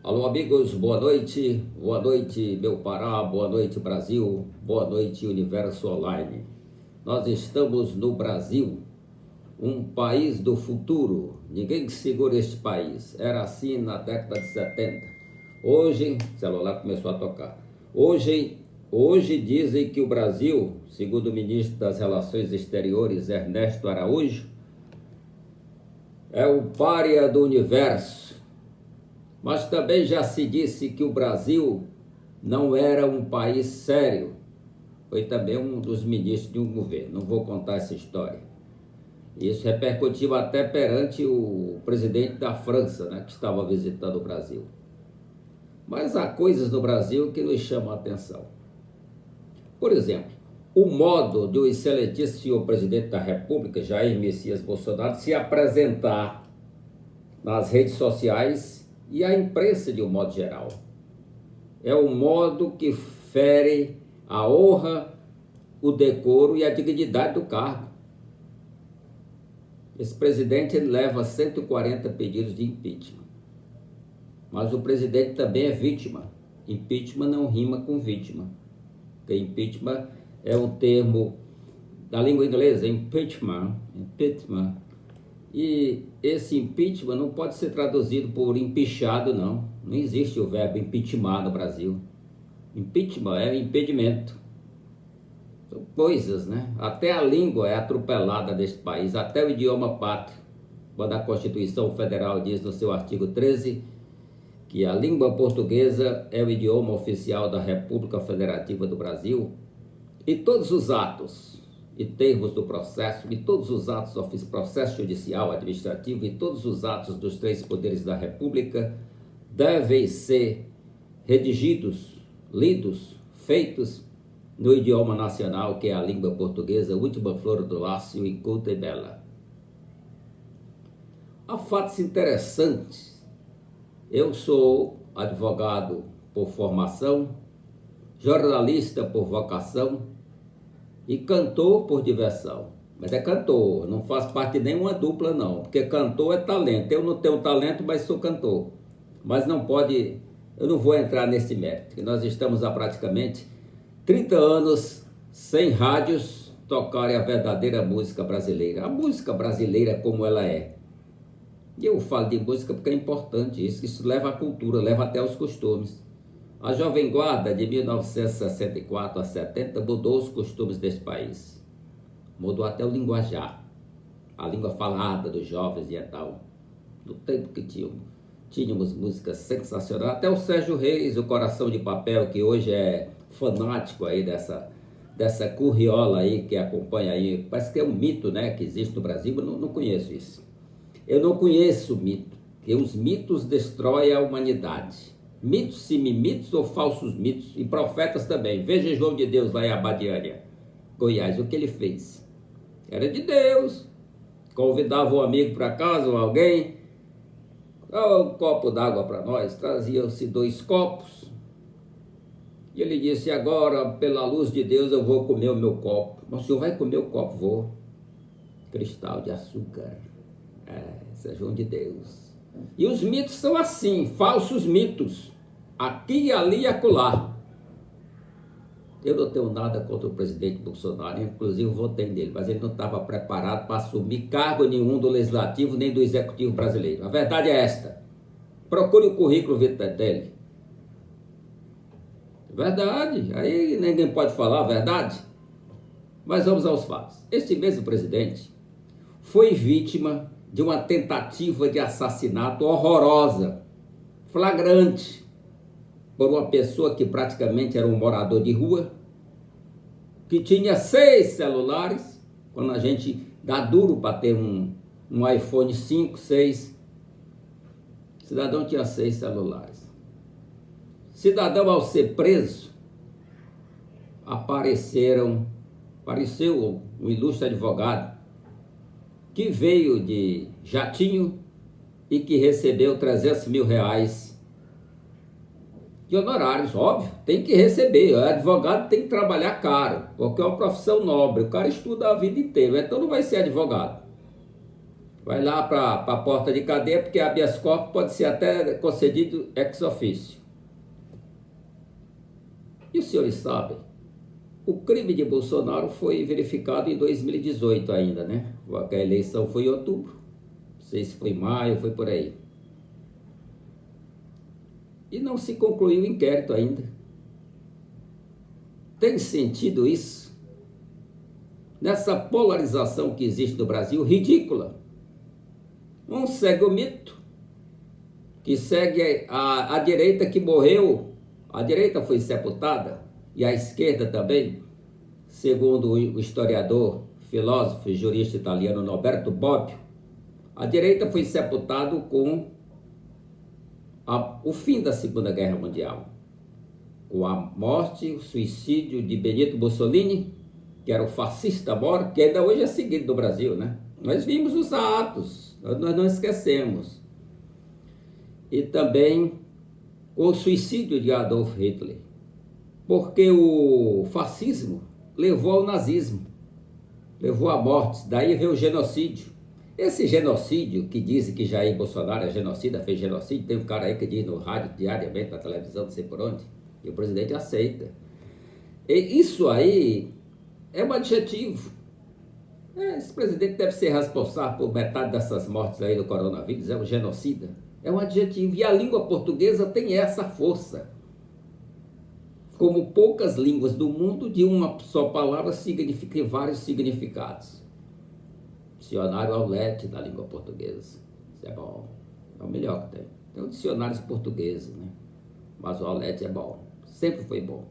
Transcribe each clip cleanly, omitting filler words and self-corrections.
Alô, amigos, boa noite, meu Pará, boa noite, Brasil, boa noite, Universo Online. Nós estamos no Brasil, um país do futuro. Ninguém que segura este país. Era assim na década de 70. Hoje, o celular começou a tocar. Hoje dizem que o Brasil, segundo o ministro das Relações Exteriores, Ernesto Araújo, é o pária do universo. Mas também já se disse que o Brasil não era um país sério. Foi também um dos ministros de um governo. Não vou contar essa história. Isso repercutiu até perante o presidente da França, né, que estava visitando o Brasil. Mas há coisas no Brasil que nos chamam a atenção. Por exemplo, o modo do excelentíssimo senhor presidente da República, Jair Messias Bolsonaro, se apresentar nas redes sociais e a imprensa de um modo geral. É um modo que fere a honra, o decoro e a dignidade do cargo. Esse presidente ele leva 140 pedidos de impeachment. Mas o presidente também é vítima. Impeachment não rima com vítima. Porque impeachment é um termo da língua inglesa, impeachment. E esse impeachment não pode ser traduzido por empichado, não. Não existe o verbo impeachment no Brasil. Impeachment é impedimento. São coisas, né? Até a língua é atropelada neste país, até o idioma pátrio. Quando a Constituição Federal diz no seu artigo 13 que a língua portuguesa é o idioma oficial da República Federativa do Brasil, e todos os atos e termos do processo, e todos os atos do processo judicial, administrativo e todos os atos dos três poderes da República devem ser redigidos, lidos, feitos no idioma nacional, que é a língua portuguesa, última flor do lácio e culta e bela. Há fatos interessantes. Eu sou advogado por formação, jornalista por vocação e cantor por diversão. Mas é cantor, não faz parte de nenhuma dupla não, porque cantor é talento. Eu não tenho talento, mas sou cantor. Mas não pode, eu não vou entrar nesse mérito, porque nós estamos há praticamente 30 anos sem rádios tocarem a verdadeira música brasileira. A música brasileira como ela é. E eu falo de música porque é importante isso leva à cultura, leva até aos costumes. A Jovem Guarda de 1964 a 70 mudou os costumes deste país. Mudou até o linguajar, a língua falada dos jovens e tal. No tempo que tínhamos músicas sensacionais, até o Sérgio Reis, o Coração de Papel, que hoje é fanático aí dessa curriola aí que acompanha aí, parece que é um mito, né, que existe no Brasil, mas não conheço isso. Eu não conheço mito, porque os mitos destroem a humanidade. Mitos, semi-mitos ou falsos mitos, e profetas também. Veja João de Deus lá em Abadiânia, Goiás, o que ele fez. Era de Deus. Convidava um amigo para casa ou alguém, um copo d'água para nós, traziam-se 2 copos. E ele disse, agora, pela luz de Deus, eu vou comer o meu copo. Mas o senhor vai comer o copo? Vou. Cristal de açúcar. Esse é João de Deus. E os mitos são assim, falsos mitos. Aqui, ali e acolá. Eu não tenho nada contra o presidente Bolsonaro, inclusive votei nele, mas ele não estava preparado para assumir cargo nenhum do Legislativo nem do Executivo brasileiro. A verdade é esta. Procure o currículo dele. Verdade, aí ninguém pode falar a verdade. Mas vamos aos fatos. Este mesmo presidente foi vítima de uma tentativa de assassinato horrorosa, flagrante, por uma pessoa que praticamente era um morador de rua, que tinha 6 celulares, quando a gente dá duro para ter um iPhone 5, 6, o cidadão tinha 6 celulares. Cidadão, ao ser preso, apareceu um ilustre advogado que veio de jatinho e que recebeu 300 mil reais de honorários, óbvio, tem que receber. O advogado tem que trabalhar caro, porque é uma profissão nobre, o cara estuda a vida inteira, então não vai ser advogado. Vai lá para a porta de cadeia, porque habeas corpus pode ser até concedido ex officio. E os senhores sabem, o crime de Bolsonaro foi verificado em 2018 ainda, né? A eleição foi em outubro, não sei se foi maio, foi por aí. E não se concluiu o inquérito ainda. Tem sentido isso? Nessa polarização que existe no Brasil, ridícula. Um segue o mito, que segue a direita que morreu, a direita foi sepultada, e a esquerda também, segundo o historiador, filósofo e jurista italiano Norberto Bobbio, a direita foi sepultada com o fim da Segunda Guerra Mundial, com a morte, o suicídio de Benito Mussolini, que era o fascista mor, que ainda hoje é seguido no Brasil, né? Nós vimos os atos, nós não esquecemos. E também o suicídio de Adolf Hitler, porque o fascismo levou ao nazismo, levou à morte, daí veio o genocídio. Esse genocídio que dizem que Jair Bolsonaro é genocida, fez genocídio, tem um cara aí que diz no rádio diariamente, na televisão, não sei por onde, e o presidente aceita. E isso aí é um adjetivo. Esse presidente deve ser responsável por metade dessas mortes aí do coronavírus, é um genocida. É um adjetivo. E a língua portuguesa tem essa força. Como poucas línguas do mundo, de uma só palavra significa vários significados. Dicionário Aulete da língua portuguesa. Isso é bom. É o melhor que tem. Tem os dicionários portugueses, né? Mas o Aulete é bom. Sempre foi bom.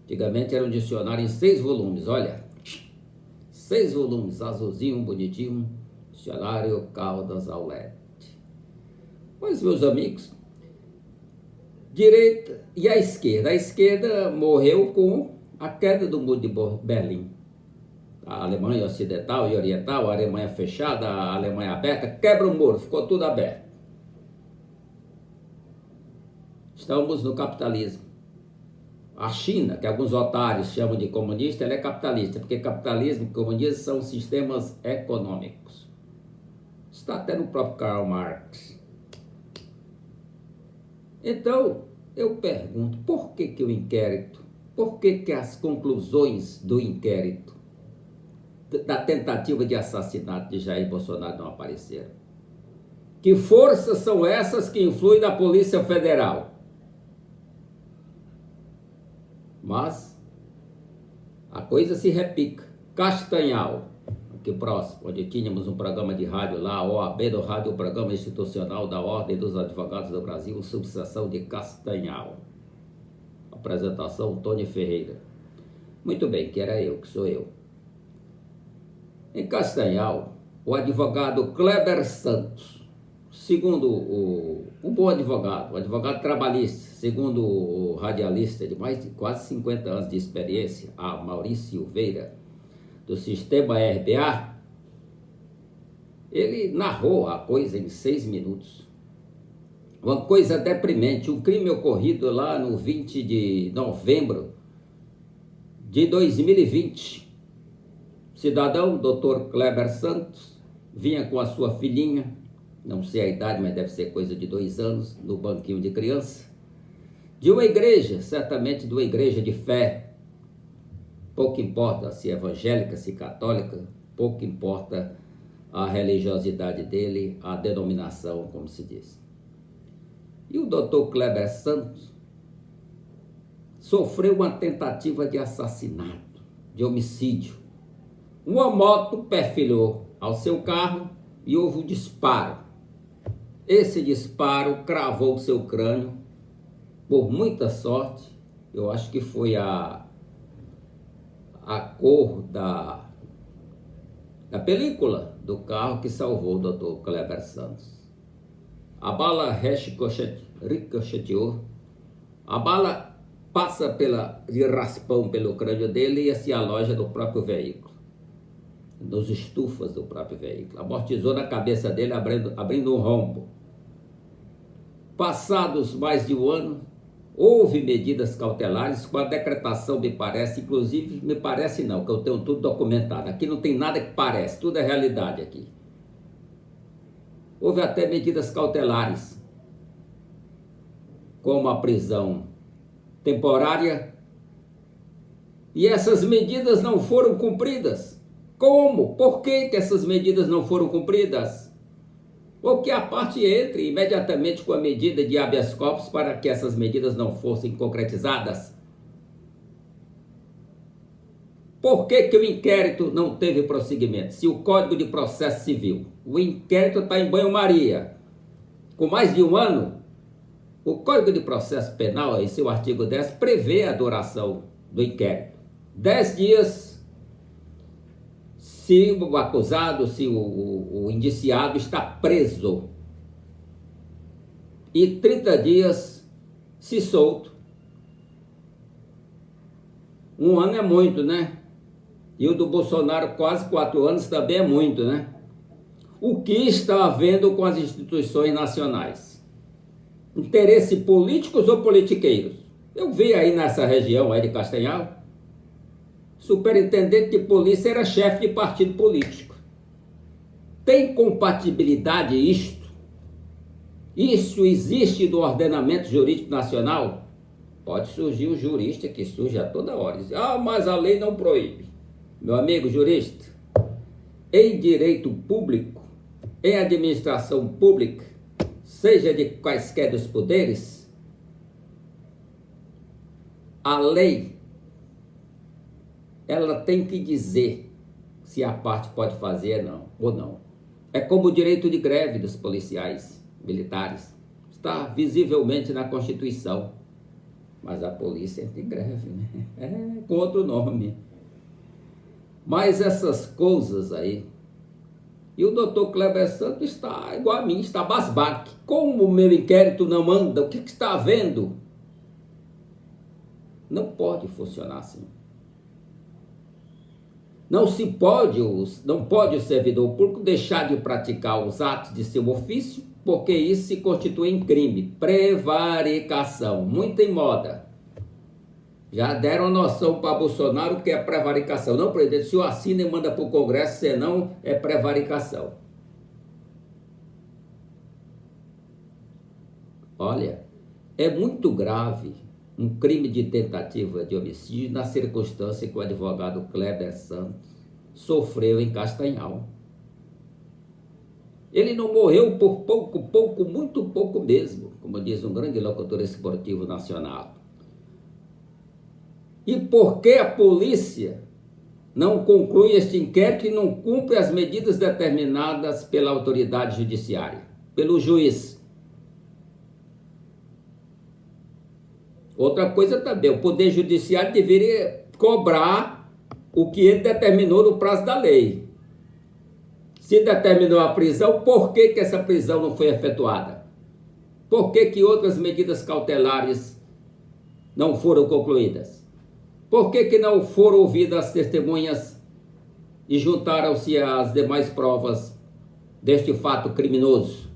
Antigamente era um dicionário em 6 volumes, olha. 6 volumes, azulzinho, bonitinho. Dicionário Caldas Aulete. Pois, meus amigos, direita e a esquerda morreu com a queda do muro de Berlim. A Alemanha Ocidental e Oriental, a Alemanha fechada, a Alemanha aberta, quebra o muro, ficou tudo aberto. Estamos no capitalismo. A China, que alguns otários chamam de comunista, ela é capitalista, porque capitalismo e comunismo são sistemas econômicos. Está até no próprio Karl Marx. Então, eu pergunto, por que o inquérito, por que as conclusões do inquérito, da tentativa de assassinato de Jair Bolsonaro não apareceram? Que forças são essas que influem na Polícia Federal? Mas a coisa se repica. Castanhal, aqui próximo, onde tínhamos um programa de rádio lá, a OAB do Rádio, o Programa Institucional da Ordem dos Advogados do Brasil, subseção de Castanhal. Apresentação, Tony Ferreira. Muito bem, que era eu, que sou eu. Em Castanhal, o advogado Kleber Santos, segundo um bom advogado, um advogado trabalhista, segundo o radialista de mais de quase 50 anos de experiência, a Maurício Silveira, do sistema RBA, ele narrou a coisa em 6 minutos. Uma coisa deprimente, um crime ocorrido lá no 20 de novembro de 2020. Cidadão, Dr. Kleber Santos, vinha com a sua filhinha, não sei a idade, mas deve ser coisa de 2 anos, no banquinho de criança, de uma igreja, certamente de uma igreja de fé. Pouco importa se evangélica, se católica, pouco importa a religiosidade dele, a denominação, como se diz. E o Dr. Kleber Santos sofreu uma tentativa de assassinato, de homicídio. Uma moto perfilhou ao seu carro e houve um disparo. Esse disparo cravou o seu crânio. Por muita sorte, eu acho que foi a cor da película do carro que salvou o Dr. Kleber Santos. A bala ricocheteou, a bala passa de raspão pelo crânio dele e se aloja no próprio veículo, nos estufas do próprio veículo. Amortizou na cabeça dele, abrindo um rombo. Passados mais de um ano, houve medidas cautelares com a decretação, me parece, inclusive, me parece não, que eu tenho tudo documentado. Aqui não tem nada que parece, tudo é realidade aqui. houve até medidas cautelares, como a prisão temporária, e essas medidas não foram cumpridas. Como? Por que essas medidas não foram cumpridas? Ou que a parte entre imediatamente com a medida de habeas corpus para que essas medidas não fossem concretizadas. Por que o inquérito não teve prosseguimento? Se o Código de Processo Civil, o inquérito está em banho-maria, com mais de um ano, o Código de Processo Penal, em seu artigo 10, prevê a duração do inquérito. 10 dias se o acusado, se o indiciado está preso, e 30 dias se solto. Um ano é muito, né? E o do Bolsonaro, quase 4 anos, também é muito, né? O que está havendo com as instituições nacionais? Interesse políticos ou politiqueiros? Eu vi aí nessa região aí de Castanhal, superintendente de polícia era chefe de partido político. Tem compatibilidade isto? Isso existe do ordenamento jurídico nacional? Pode surgir o jurista que surge a toda hora. Diz, mas a lei não proíbe. Meu amigo jurista, em direito público, em administração pública, seja de quaisquer dos poderes, a lei ela tem que dizer se a parte pode fazer ou não. É como o direito de greve dos policiais militares. Está visivelmente na Constituição. Mas a polícia entra em greve, né? Com outro nome. Mas essas coisas aí... E o doutor Kleber Santos está igual a mim, está basbaque. Como o meu inquérito não anda? O que está havendo? Não pode funcionar assim. Não pode o servidor público deixar de praticar os atos de seu ofício, porque isso se constitui em crime. Prevaricação, muito em moda. Já deram noção para Bolsonaro que é prevaricação. Não, presidente, se o assina e manda para o Congresso, senão é prevaricação. Olha, é muito grave um crime de tentativa de homicídio na circunstância que o advogado Kleber Santos sofreu em Castanhal. Ele não morreu por pouco, muito pouco mesmo, como diz um grande locutor esportivo nacional. E por que a polícia não conclui este inquérito e não cumpre as medidas determinadas pela autoridade judiciária, pelo juiz? Outra coisa também, o Poder Judiciário deveria cobrar o que ele determinou no prazo da lei. Se determinou a prisão, por que essa prisão não foi efetuada? Por que outras medidas cautelares não foram concluídas? Por que não foram ouvidas as testemunhas e juntaram-se às demais provas deste fato criminoso?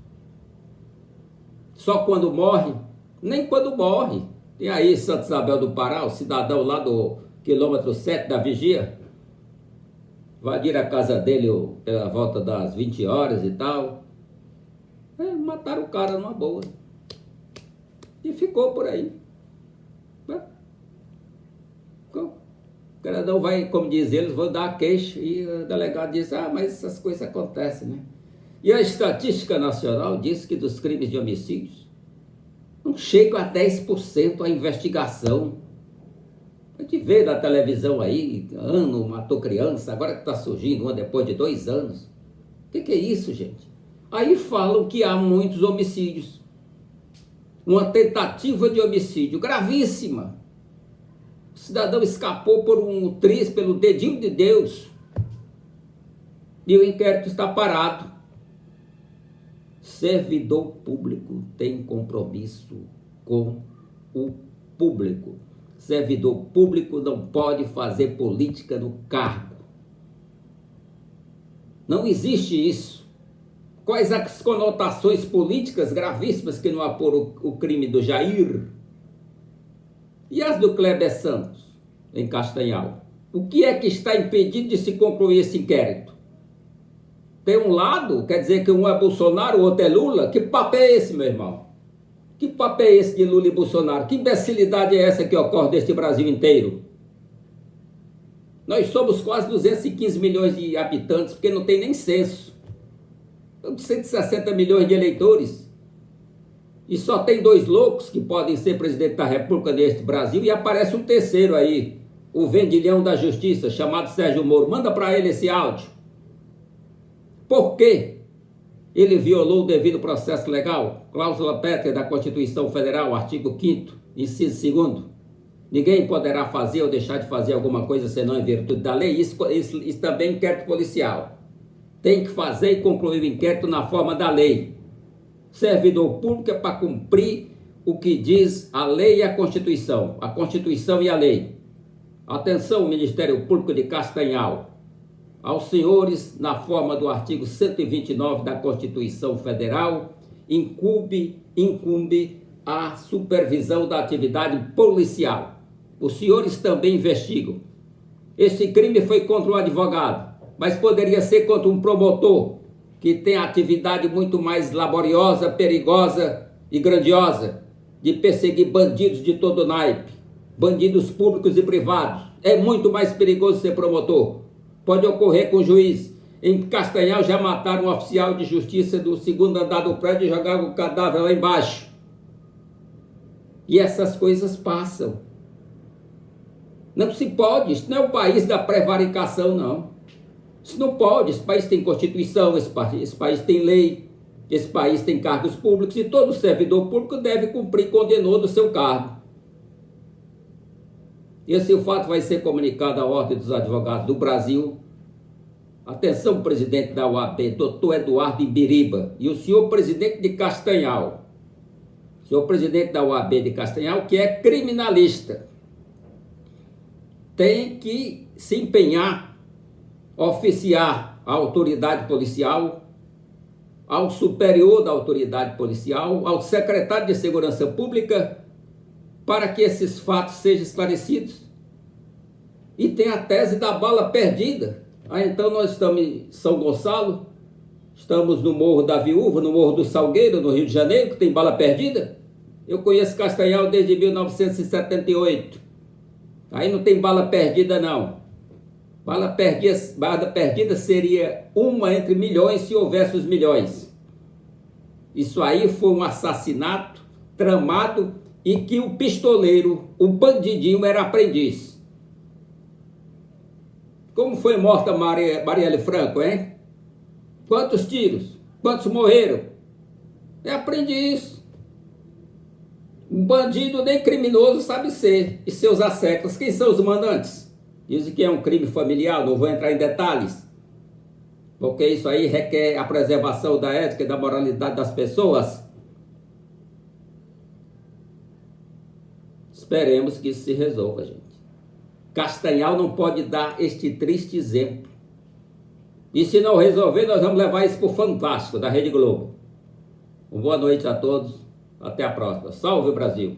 Só quando morre? Nem quando morre. Tem aí Santa Isabel do Pará, o cidadão lá do quilômetro 7 da Vigia, invadiram a casa dele pela volta das 20 horas e tal. Mataram o cara numa boa. E ficou por aí. O cara não vai, como diz eles, vão dar a queixa. E o delegado diz, mas essas coisas acontecem, né? E a estatística nacional diz que dos crimes de homicídios, não chega a 10% a investigação. A gente vê na televisão aí, ano matou criança, agora que está surgindo uma depois de 2 anos. O que é isso, gente? Aí falam que há muitos homicídios. Uma tentativa de homicídio gravíssima. O cidadão escapou por pelo dedinho de Deus. E o inquérito está parado. Servidor público tem compromisso com o público. Servidor público não pode fazer política no cargo. Não existe isso. Quais as conotações políticas gravíssimas que não há por o crime do Jair? E as do Kleber Santos, em Castanhal? O que é que está impedindo de se concluir esse inquérito? tem um lado, quer dizer que um é Bolsonaro, o outro é Lula. Que papo é esse, meu irmão? Que papo é esse de Lula e Bolsonaro? Que imbecilidade é essa que ocorre neste Brasil inteiro? Nós somos quase 215 milhões de habitantes, porque não tem nem censo. 160 milhões de eleitores. E só tem 2 loucos que podem ser presidente da República neste Brasil, e aparece um terceiro aí, o vendilhão da justiça, chamado Sérgio Moro. Manda para ele esse áudio. Por quê? Ele violou o devido processo legal, cláusula pétrea da Constituição Federal, artigo 5º, inciso 2º. Ninguém poderá fazer ou deixar de fazer alguma coisa senão em virtude da lei. Isso também é inquérito policial. Tem que fazer e concluir o inquérito na forma da lei. Servidor público é para cumprir o que diz a lei e a Constituição e a lei. Atenção, Ministério Público de Castanhal. Aos senhores, na forma do artigo 129 da Constituição Federal, incumbe a supervisão da atividade policial. Os senhores também investigam. Esse crime foi contra um advogado, mas poderia ser contra um promotor, que tem atividade muito mais laboriosa, perigosa e grandiosa, de perseguir bandidos de todo naipe, bandidos públicos e privados. É muito mais perigoso ser promotor. Pode ocorrer com o juiz. Em Castanhal já mataram um oficial de justiça do 2º andar do prédio e jogaram o cadáver lá embaixo. E essas coisas passam. Não se pode, isso não é o país da prevaricação, não. Isso não pode, esse país tem Constituição, esse país tem lei, esse país tem cargos públicos e todo servidor público deve cumprir condenou do seu cargo. Esse fato vai ser comunicado à Ordem dos Advogados do Brasil. Atenção, presidente da OAB, doutor Eduardo Ibiriba, e o senhor presidente de Castanhal, senhor presidente da OAB de Castanhal, que é criminalista, tem que se empenhar, oficiar a autoridade policial, ao superior da autoridade policial, ao secretário de Segurança Pública, para que esses fatos sejam esclarecidos. E tem a tese da bala perdida. Então nós estamos em São Gonçalo, estamos no Morro da Viúva, no Morro do Salgueiro, no Rio de Janeiro, que tem bala perdida. Eu conheço Castanhal desde 1978. Aí não tem bala perdida, não. Bala perdida seria uma entre milhões se houvesse os milhões. Isso aí foi um assassinato tramado e que o pistoleiro, o bandidinho, era aprendiz. Como foi morta Marielle Franco, hein? Quantos tiros? Quantos morreram? É aprendiz. Um bandido nem criminoso sabe ser. E seus asseclas, quem são os mandantes? Dizem que é um crime familiar, não vou entrar em detalhes. Porque isso aí requer a preservação da ética e da moralidade das pessoas. Esperemos que isso se resolva, gente. Castanhal não pode dar este triste exemplo. E se não resolver, nós vamos levar isso para o Fantástico da Rede Globo. Uma boa noite a todos. Até a próxima. Salve o Brasil!